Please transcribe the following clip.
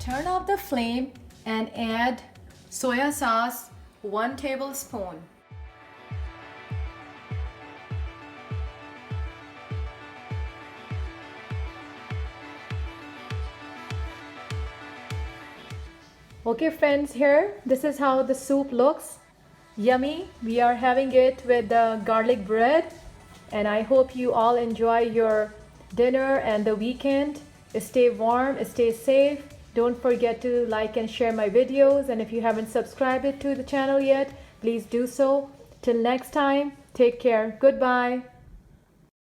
Turn off the flame and add soya sauce 1 tablespoon. Okay friends, here this is how the soup looks. Yummy. We are having it with the garlic bread, and I hope you all enjoy your dinner and the weekend. Stay warm, stay safe. Don't forget to like and share my videos, and if you haven't subscribed to the channel yet, please do so. Till next time, take care. Goodbye.